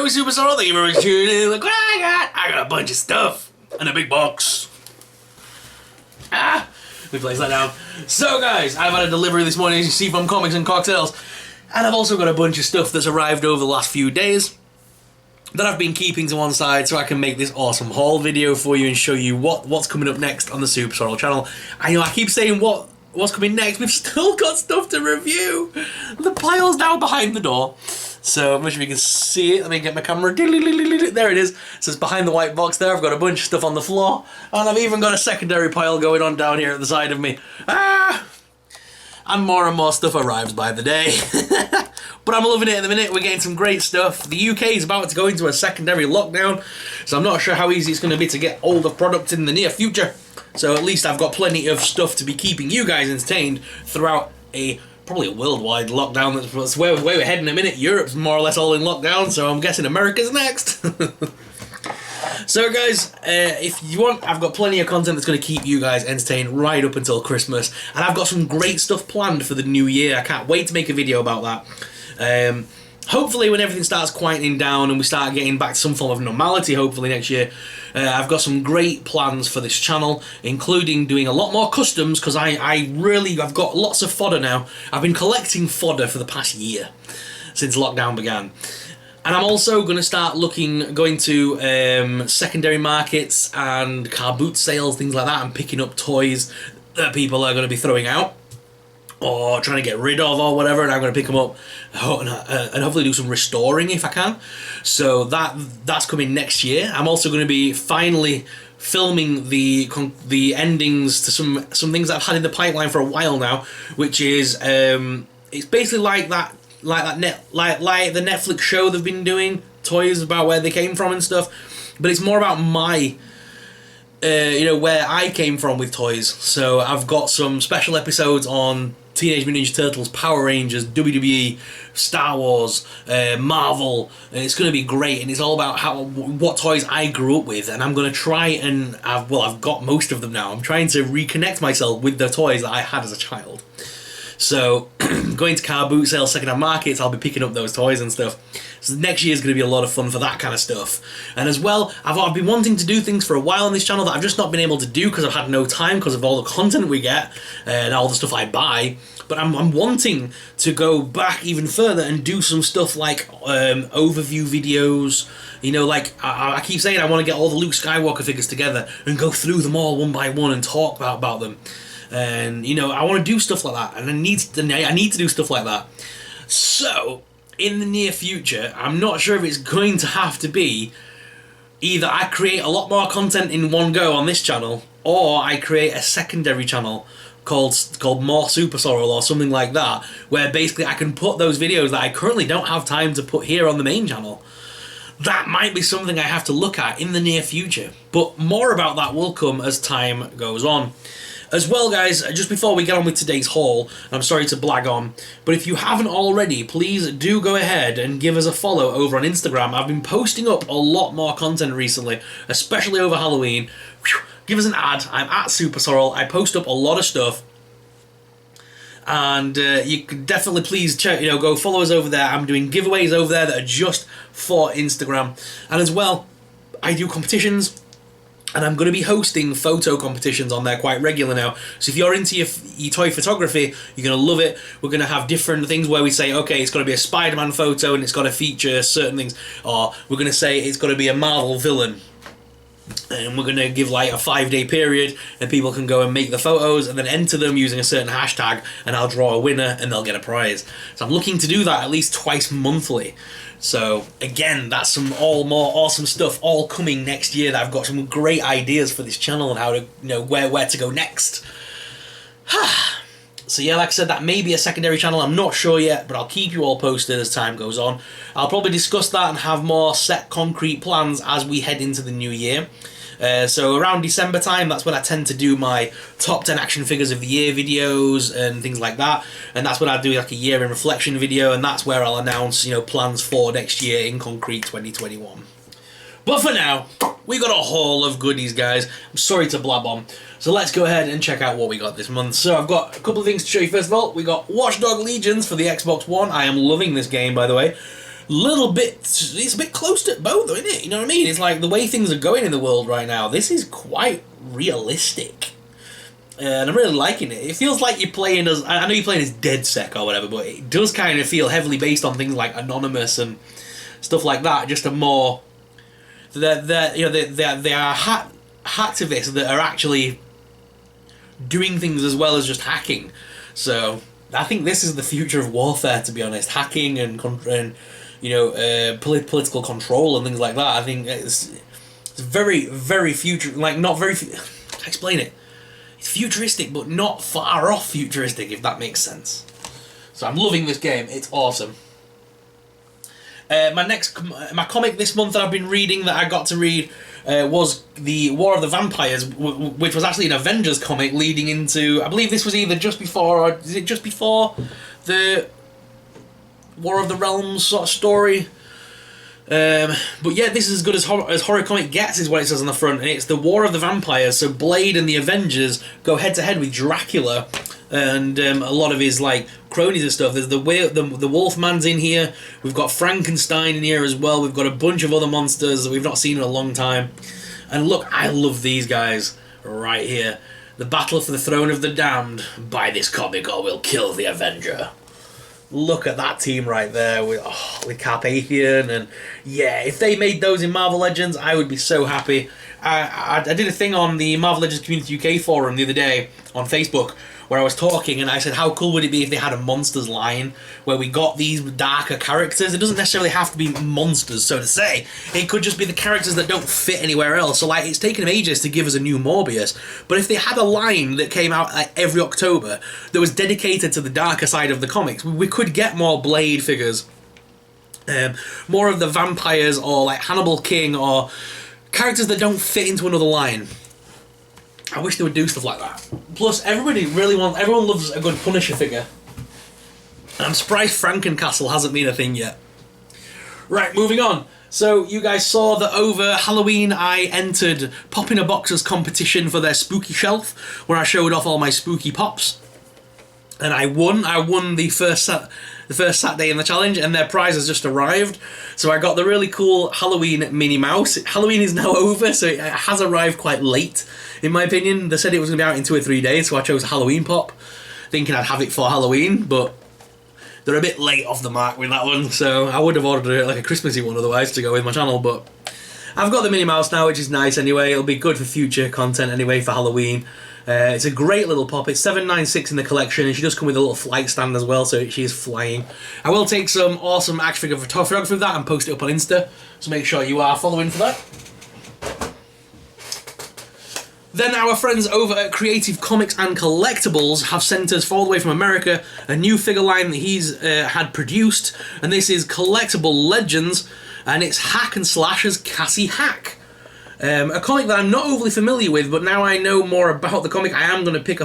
me Super Sorrow. Thank you very much for tuning in. Look what I got. I got a bunch of stuff and a big box. Let me place that down. So guys, I've had a delivery this morning, as you see, from Comics and Cocktails. And I've also got a bunch of stuff that's arrived over the last few days that I've been keeping to one side so I can make this awesome haul video for you and show you what's coming up next on the Super Sorrow channel. I know I keep saying what's coming next, we've still got stuff to review. The pile's now behind the door. So I'm not sure if you can see it. Let me get my camera. There it is. So it's behind the white box there. I've got a bunch of stuff on the floor. And I've even got a secondary pile going on down here at the side of me. And more stuff arrives by the day. But I'm loving it at the minute. We're getting some great stuff. The UK is about to go into a secondary lockdown, so I'm not sure how easy it's going to be to get hold of products in the near future. So at least I've got plenty of stuff to be keeping you guys entertained throughout probably a worldwide lockdown. That's where we're heading in a minute. Europe's more or less all in lockdown, so I'm guessing America's next. So guys, if you want, I've got plenty of content that's going to keep you guys entertained right up until Christmas. And I've got some great stuff planned for the new year. I can't wait to make a video about that. Hopefully when everything starts quieting down and we start getting back to some form of normality, hopefully next year, I've got some great plans for this channel, including doing a lot more customs, because I've got lots of fodder now. I've been collecting fodder for the past year, since lockdown began. And I'm also going to start going to secondary markets and car boot sales, things like that, and picking up toys that people are going to be throwing out or trying to get rid of or whatever, and I'm going to pick them up and hopefully do some restoring if I can. So that's coming next year. I'm also going to be finally filming the endings to some things that I've had in the pipeline for a while now, which is it's basically like the Netflix show they've been doing, toys about where they came from and stuff, but it's more about my where I came from with toys. So I've got some special episodes on Teenage Mutant Ninja Turtles, Power Rangers, WWE, Star Wars, Marvel, and it's going to be great. And it's all about what toys I grew up with, and I'm going to try and I've got most of them now. I'm trying to reconnect myself with the toys that I had as a child. So, going to car boot sales, second-hand markets, I'll be picking up those toys and stuff. So next year is going to be a lot of fun for that kind of stuff. And as well, I've been wanting to do things for a while on this channel that I've just not been able to do because I've had no time because of all the content we get and all the stuff I buy. But I'm wanting to go back even further and do some stuff like overview videos. You know, like I keep saying I want to get all the Luke Skywalker figures together and go through them all one by one and talk about them. And I want to do stuff like that, and I need to do stuff like that. So in the near future, I'm not sure if it's going to have to be either I create a lot more content in one go on this channel, or I create a secondary channel called More Super Sorrow or something like that, where basically I can put those videos that I currently don't have time to put here on the main channel. That might be something I have to look at in the near future, but more about that will come as time goes on. As well, guys, just before we get on with today's haul, I'm sorry to blag on, but if you haven't already, please do go ahead and give us a follow over on Instagram. I've been posting up a lot more content recently, especially over Halloween. Give us an ad. I'm at Super Sorrel. I post up a lot of stuff. And you can definitely please check, go follow us over there. I'm doing giveaways over there that are just for Instagram. And as well, I do competitions. And I'm going to be hosting photo competitions on there quite regular now. So if you're into your toy photography, you're going to love it. We're going to have different things where we say, okay, it's got to be a Spider-Man photo and it's got to feature certain things. Or we're going to say it's got to be a Marvel villain. And we're going to give like a 5-day period and people can go and make the photos and then enter them using a certain hashtag, and I'll draw a winner and they'll get a prize. So I'm looking to do that at least twice monthly. So again, that's some more awesome stuff all coming next year. That I've got some great ideas for this channel and how to where to go next. So yeah, like I said, that may be a secondary channel. I'm not sure yet, but I'll keep you all posted as time goes on. I'll probably discuss that and have more set concrete plans as we head into the new year. So around December time, that's when I tend to do my top 10 action figures of the year videos and things like that. And that's when I do like a year in reflection video, and that's where I'll announce, plans for next year in concrete 2021. But for now, we got a haul of goodies, guys. I'm sorry to blab on. So let's go ahead and check out what we got this month. So I've got a couple of things to show you. First of all, we got Watch Dogs Legion for the Xbox One. I am loving this game, by the way. little bit, it's a bit close to both, isn't it? You know what I mean? It's like the way things are going in the world right now, this is quite realistic. And I'm really liking it. It feels like you're playing as, I know you're playing as DedSec or whatever, but it does kind of feel heavily based on things like Anonymous and stuff like that. Just a more, they are hacktivists that are actually doing things as well as just hacking. So I think this is the future of warfare, to be honest. Hacking and political control and things like that. I think it's very, very future, like not very, explain it. It's futuristic, but not far off futuristic, if that makes sense. So I'm loving this game. It's awesome. My comic this month that I've been reading, that I got to read, was the War of the Vampires, which was actually an Avengers comic leading into, I believe this was either just before, or is it just before the War of the Realms sort of story? But yeah, this is as good as horror comic gets, is what it says on the front, and it's the War of the Vampires. So Blade and the Avengers go head to head with Dracula and a lot of his like cronies and stuff. There's the Wolfman's in here. We've got Frankenstein in here as well. We've got a bunch of other monsters that we've not seen in a long time. And look, I love these guys right here. The battle for the throne of the damned. Buy this comic or we'll kill the Avenger. Look at that team right there with Carpathian, and yeah, if they made those in Marvel Legends, I would be so happy. I did a thing on the Marvel Legends Community UK forum the other day on Facebook where I was talking, and I said how cool would it be if they had a monsters line where we got these darker characters. It doesn't necessarily have to be monsters, so to say. It could just be the characters that don't fit anywhere else. So like, it's taken them ages to give us a new Morbius, but if they had a line that came out like every October that was dedicated to the darker side of the comics, we could get more Blade figures, more of the vampires, or like Hannibal King, or characters that don't fit into another line. I wish they would do stuff like that. Plus, everyone loves a good Punisher figure. And I'm surprised Frankencastle hasn't been a thing yet. Right, moving on. So, you guys saw that over Halloween I entered Pop in a Boxers competition for their spooky shelf, where I showed off all my spooky pops. And I won. I won the first Saturday in the challenge, and their prize has just arrived. So I got the really cool Halloween Minnie Mouse. Halloween is now over, so it has arrived quite late, in my opinion. They said it was going to be out in 2 or 3 days, so I chose a Halloween pop, thinking I'd have it for Halloween, but they're a bit late off the mark with that one, so I would have ordered it like a Christmassy one otherwise to go with my channel, but I've got the Minnie Mouse now, which is nice anyway. It'll be good for future content anyway for Halloween. It's a great little pop. It's $7.96 in the collection, and she does come with a little flight stand as well, so she is flying. I will take some awesome action figure photography of that and post it up on Insta, so make sure you are following for that. Then our friends over at Creative Comics and Collectibles have sent us, all the way from America, a new figure line that he's had produced, and this is Collectible Legends, and it's Hack and Slash's Cassie Hack. A comic that I'm not overly familiar with, but now I know more about the comic, I am going to pick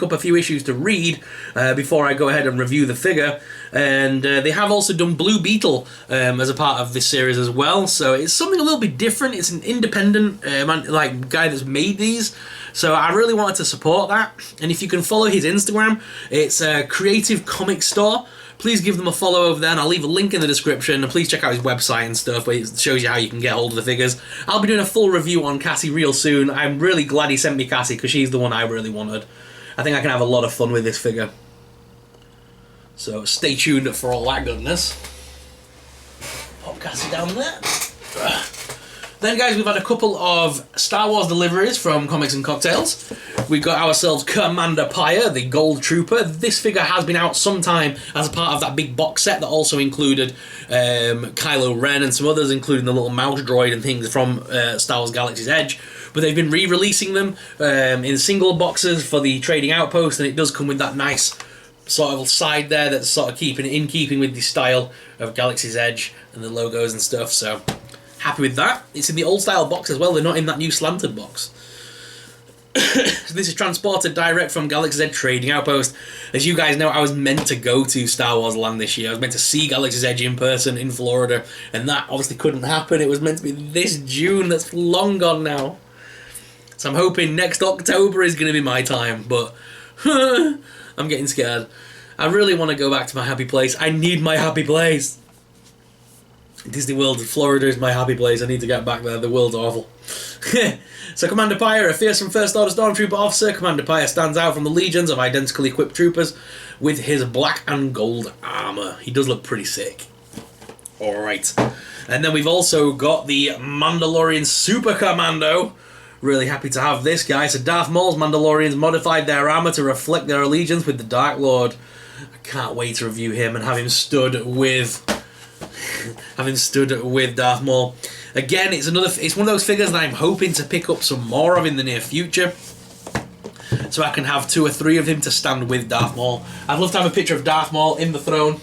up a few issues to read before I go ahead and review the figure. And they have also done Blue Beetle as a part of this series as well, so it's something a little bit different. It's an independent guy that's made these, so I really wanted to support that. And if you can follow his Instagram, it's Creative Comic Store. Please give them a follow over there, and I'll leave a link in the description, and please check out his website and stuff, where it shows you how you can get hold of the figures. I'll be doing a full review on Cassie real soon. I'm really glad he sent me Cassie, because she's the one I really wanted. I think I can have a lot of fun with this figure. So stay tuned for all that goodness. Pop Cassie down there. Then guys, we've had a couple of Star Wars deliveries from Comics and Cocktails. We got ourselves Commander Pyre, the Gold Trooper. This figure has been out sometime as a part of that big box set that also included Kylo Ren and some others, including the little mouse droid and things from Star Wars Galaxy's Edge. But they've been re-releasing them in single boxes for the Trading Outpost, and it does come with that nice sort of side there that's sort of in keeping with the style of Galaxy's Edge and the logos and stuff, so happy with that. It's in the old style box as well, they're not in that new slanted box. So this is transported direct from Galaxy's Edge Trading Outpost. As you guys know, I was meant to go to Star Wars Land this year. I was meant to see Galaxy's Edge in person in Florida, and that obviously couldn't happen. It was meant to be this June. That's long gone now. So I'm hoping next October is going to be my time, but I'm getting scared. I really want to go back to my happy place. I need my happy place. Disney World, Florida is my happy place. I need to get back there. The world's awful. So Commander Pyre, a fearsome First Order Stormtrooper officer, Commander Pyre stands out from the legions of identically equipped troopers with his black and gold armour. He does look pretty sick. Alright. And then we've also got the Mandalorian Super Commando. Really happy to have this guy. So Darth Maul's Mandalorians modified their armour to reflect their allegiance with the Dark Lord. I can't wait to review him and have him stood with Darth Maul. Again, it's one of those figures that I'm hoping to pick up some more of in the near future, so I can have 2 or 3 of him to stand with Darth Maul. I'd love to have a picture of Darth Maul in the throne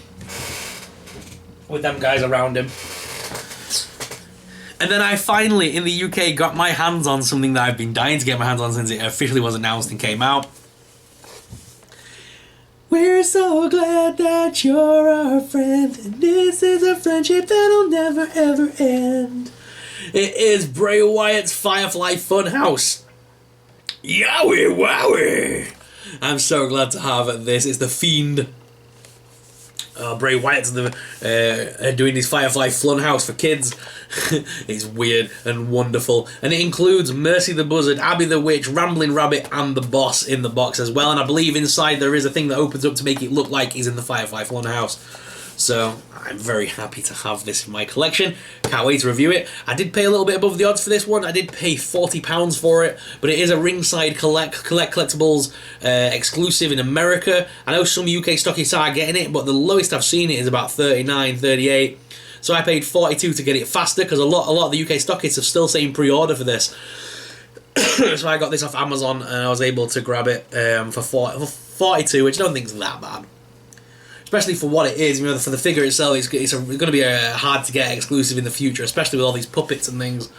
with them guys around him. And then I finally, in the UK, got my hands on something that I've been dying to get my hands on since it officially was announced and came out. We're so glad that you're our friend, and this is a friendship that'll never ever end. It is Bray Wyatt's Firefly Fun House. Yowie wowie! I'm so glad to have this. It's the Fiend. Bray Wyatt's doing his Firefly Fun House for kids. It's weird and wonderful. And it includes Mercy the Buzzard, Abby the Witch, Rambling Rabbit, and the Boss in the box as well. And I believe inside there is a thing that opens up to make it look like he's in the Firefly Fun House. So I'm very happy to have this in my collection. Can't wait to review it. I did pay a little bit above the odds for this one. I did pay £40 for it, but it is a ringside collectibles exclusive in America. I know some UK stockists are getting it, but the lowest I've seen it is about 39, 38. So I paid 42 to get it faster, because a lot of the UK stockists are still saying pre-order for this. So I got this off Amazon and I was able to grab it for 42, which I don't think is that bad. Especially for what it is, you know, for the figure itself, it's going to be a hard to get exclusive in the future, especially with all these puppets and things.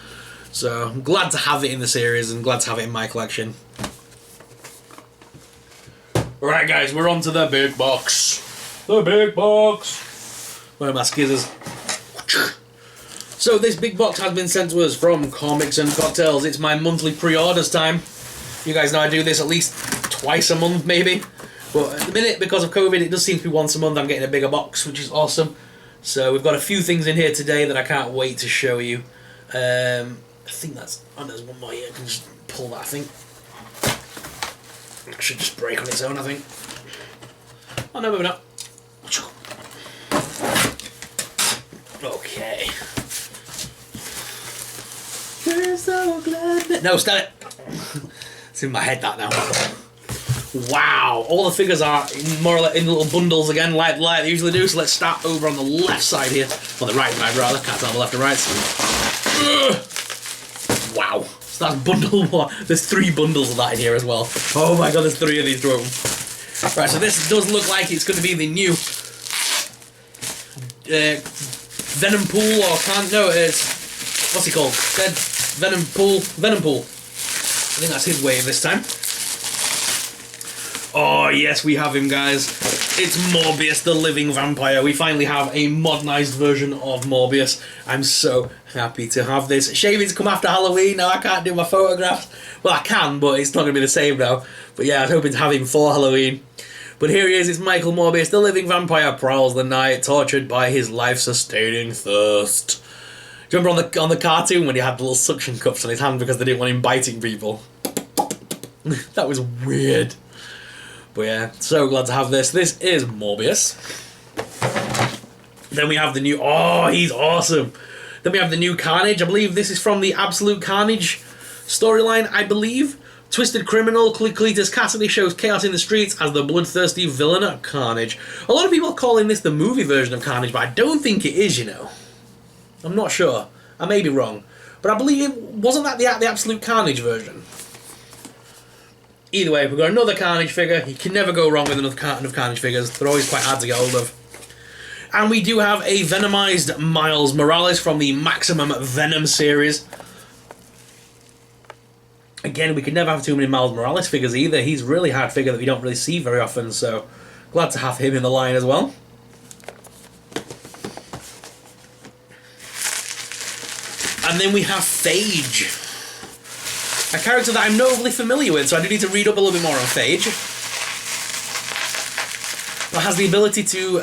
So I'm glad to have it in the series and glad to have it in my collection. Alright guys, we're on to the big box. The big box. Where are my skizzers? So this big box has been sent to us from Comics and Cocktails. It's my monthly pre-orders time. You guys know I do this at least twice a month, maybe. But at the minute, because of COVID, it does seem to be once a month. I'm getting a bigger box, which is awesome. So we've got a few things in here today that I can't wait to show you. I think that's... Oh, there's one more here. I can just pull that, I think. That should just break on its own, I think. Oh, no, maybe not. Okay. We're so glad... No, stop it! It's in my head, that now. Wow, all the figures are more or less in little bundles again, like they usually do. So let's start over on the left side here, or the right side rather. Can't tell the left and right. Wow, so that's bundle 1. There's 3 bundles of that in here as well. Oh my god, there's 3 of these to open. Right, so this does look like it's going to be the new Venom Pool, or can't no, it's what's he called? Venom Pool. I think that's his wave this time. Oh yes, we have him, guys. It's Morbius, the living vampire. We finally have a modernised version of Morbius. I'm so happy to have this. Shaving's come after Halloween. Now I can't do my photographs. Well, I can, but it's not going to be the same now. But yeah, I was hoping to have him for Halloween. But here he is. It's Michael Morbius, the living vampire, prowls the night, tortured by his life-sustaining thirst. Do you remember on the cartoon when he had the little suction cups on his hand because they didn't want him biting people? That was weird. But yeah, so glad to have this. This is Morbius. Then we have the new... Oh, he's awesome. Then we have the new Carnage. I believe this is from the Absolute Carnage storyline, I believe. Twisted criminal Cletus Cassidy shows chaos in the streets as the bloodthirsty villain Carnage. A lot of people are calling this the movie version of Carnage, but I don't think it is, you know. I'm not sure. I may be wrong. But I believe... Wasn't that the Absolute Carnage version? Either way, we've got another Carnage figure. You can never go wrong with another carton of Carnage figures. They're always quite hard to get hold of. And we do have a Venomized Miles Morales from the Maximum Venom series. Again, we could never have too many Miles Morales figures either. He's a really hard figure that we don't really see very often, so glad to have him in the line as well. And then we have Phage. A character that I'm not overly familiar with, so I do need to read up a little bit more on Phage. But has the ability to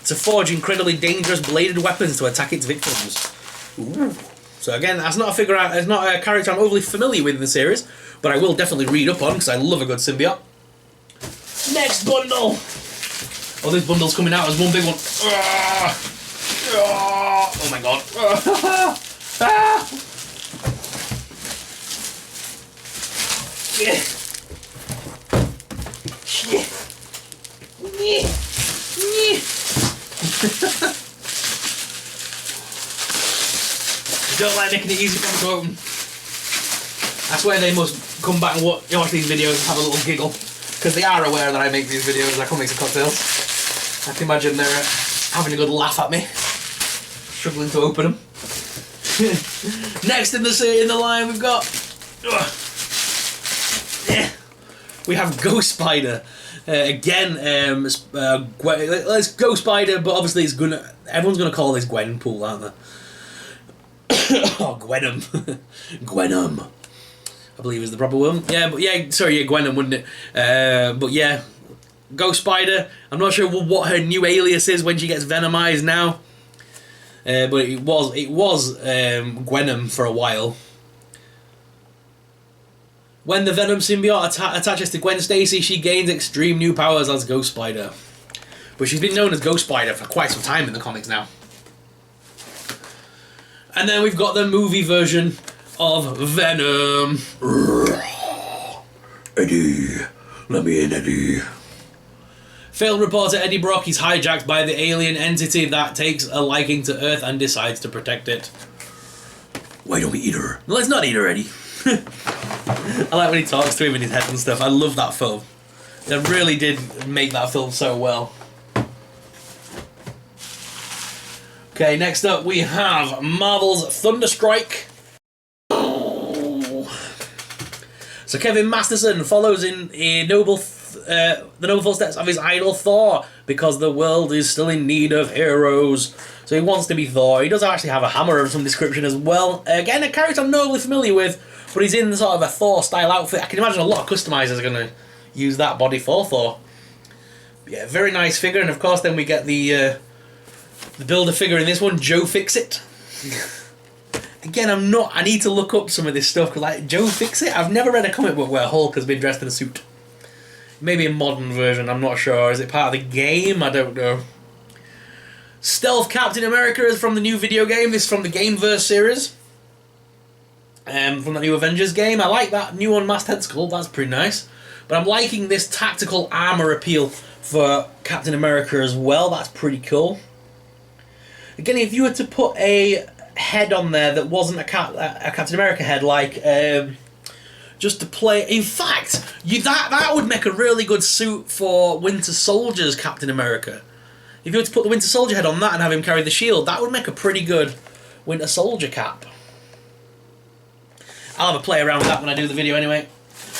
to forge incredibly dangerous bladed weapons to attack its victims. Ooh. So again, that's not a figure. It's not a character I'm overly familiar with in the series, but I will definitely read up on because I love a good symbiote. Next bundle. Oh, this bundle's coming out as one big one. Oh my god. Yeah. Don't like making it easy for them to open. That's where they must come back and watch these videos and have a little giggle. Because they are aware that I make these videos, I comics and cocktails. I can imagine they're having a good laugh at me. Struggling to open them. Next in the line we've got... we have Ghost Spider. Again, let's Ghost Spider, but obviously everyone's gonna call this Gwenpool, aren't they? Oh, Gwenum. Gwenum, I believe is the proper one. Yeah, but yeah, sorry, yeah, Gwenum, wouldn't it? But yeah, Ghost Spider. I'm not sure what her new alias is when she gets venomized now. But it was Gwenum for a while. When the Venom symbiote attaches to Gwen Stacy, she gains extreme new powers as Ghost Spider. But she's been known as Ghost Spider for quite some time in the comics now. And then we've got the movie version of Venom. Eddie, let me in, Eddie. Failed reporter Eddie Brock is hijacked by the alien entity that takes a liking to Earth and decides to protect it. Why don't we eat her? Let's not eat her, Eddie. I like when he talks to him in his head and stuff. I love that film. They really did make that film so well. Okay, next up we have Marvel's Thunderstrike. So Kevin Masterson follows in the noble footsteps of his idol Thor because the world is still in need of heroes. So he wants to be Thor. He does actually have a hammer of some description as well. Again, a character I'm not really familiar with, but he's in sort of a Thor-style outfit. I can imagine a lot of customizers are going to use that body for Thor. Yeah, very nice figure, and of course then we get the Builder figure in this one, Joe Fixit. Again, I need to look up some of this stuff, because like, Joe Fixit? I've never read a comic book where Hulk has been dressed in a suit. Maybe a modern version, I'm not sure. Is it part of the game? I don't know. Stealth Captain America is from the new video game. This is from the Gameverse series. From the new Avengers game. I like that new unmasked head sculpt, that's pretty nice. But I'm liking this tactical armour appeal for Captain America as well, that's pretty cool. Again, if you were to put a head on there that wasn't a Captain America head, like just to play... In fact, that would make a really good suit for Winter Soldier's Captain America. If you were to put the Winter Soldier head on that and have him carry the shield, that would make a pretty good Winter Soldier cap. I'll have a play around with that when I do the video anyway.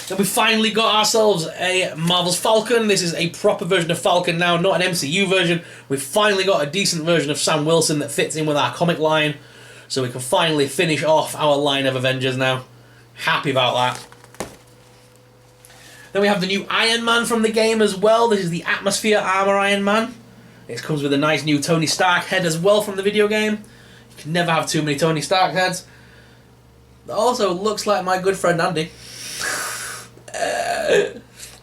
Then we finally got ourselves a Marvel's Falcon. This is a proper version of Falcon now, not an MCU version. We've finally got a decent version of Sam Wilson that fits in with our comic line. So we can finally finish off our line of Avengers now. Happy about that. Then we have the new Iron Man from the game as well. This is the Atmosphere Armor Iron Man. It comes with a nice new Tony Stark head as well from the video game. You can never have too many Tony Stark heads. It also looks like my good friend Andy.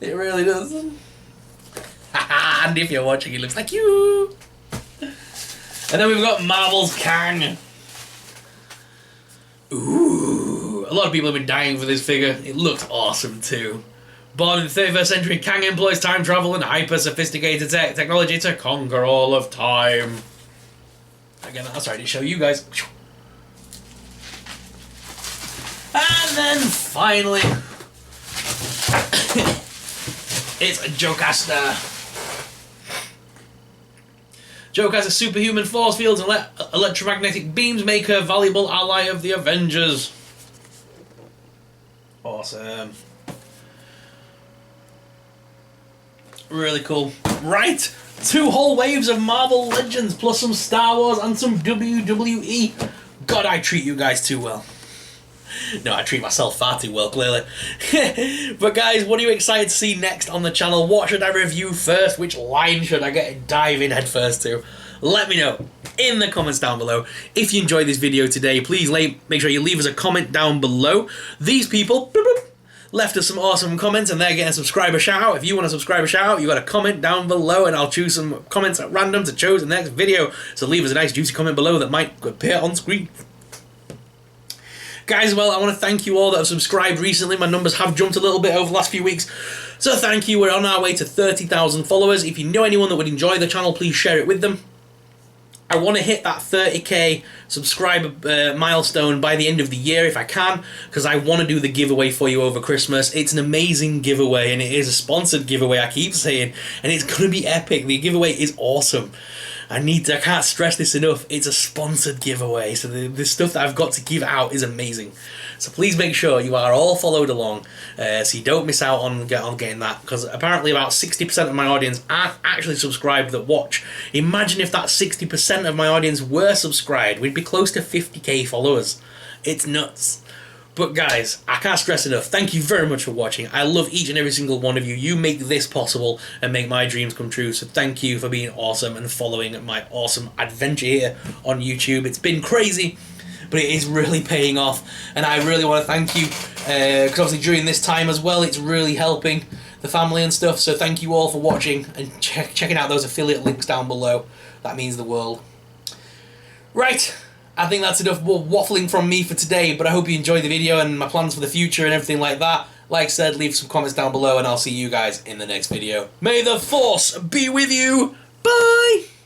It really does. Andy, if you're watching, he looks like you. And then we've got Marvel's Kang. Ooh, a lot of people have been dying for this figure. It looks awesome too. Born in the 31st century, Kang employs time travel and hyper-sophisticated technology to conquer all of time. Again, that's right, to show you guys. And then finally, it's Jocasta. Jocasta's superhuman force fields and electromagnetic beams make her a valuable ally of the Avengers. Awesome. Really cool. Right, 2 whole waves of Marvel Legends plus some Star Wars and some WWE. God, I treat you guys too well. No, I treat myself far too well, clearly. But guys, what are you excited to see next on the channel? What should I review first? Which line should I dive in head first to? Let me know in the comments down below. If you enjoyed this video today, please make sure you leave us a comment down below. These people left us some awesome comments and they're getting a subscriber shout out. If you want a subscriber shout out, you got a comment down below and I'll choose some comments at random to choose in the next video. So leave us a nice juicy comment below that might appear on screen. Guys, well, I want to thank you all that have subscribed recently. My numbers have jumped a little bit over the last few weeks. So thank you. We're on our way to 30,000 followers. If you know anyone that would enjoy the channel, please share it with them. I want to hit that 30k subscriber milestone by the end of the year if I can, because I want to do the giveaway for you over Christmas. It's an amazing giveaway, and it is a sponsored giveaway, I keep saying, and it's going to be epic. The giveaway is awesome. I can't stress this enough. It's a sponsored giveaway, so the stuff that I've got to give out is amazing. So please make sure you are all followed along, so you don't miss out on getting that, because apparently about 60% of my audience aren't actually subscribed that watch. Imagine if that 60% of my audience were subscribed. We'd be close to 50k followers. It's nuts. But guys, I can't stress enough, thank you very much for watching. I love each and every single one of you. You make this possible and make my dreams come true. So thank you for being awesome and following my awesome adventure here on YouTube. It's been crazy, but it is really paying off. And I really want to thank you, because obviously during this time as well, it's really helping the family and stuff. So thank you all for watching and checking out those affiliate links down below. That means the world. Right. I think that's enough waffling from me for today, but I hope you enjoyed the video and my plans for the future and everything like that. Like I said, leave some comments down below and I'll see you guys in the next video. May the Force be with you! Bye!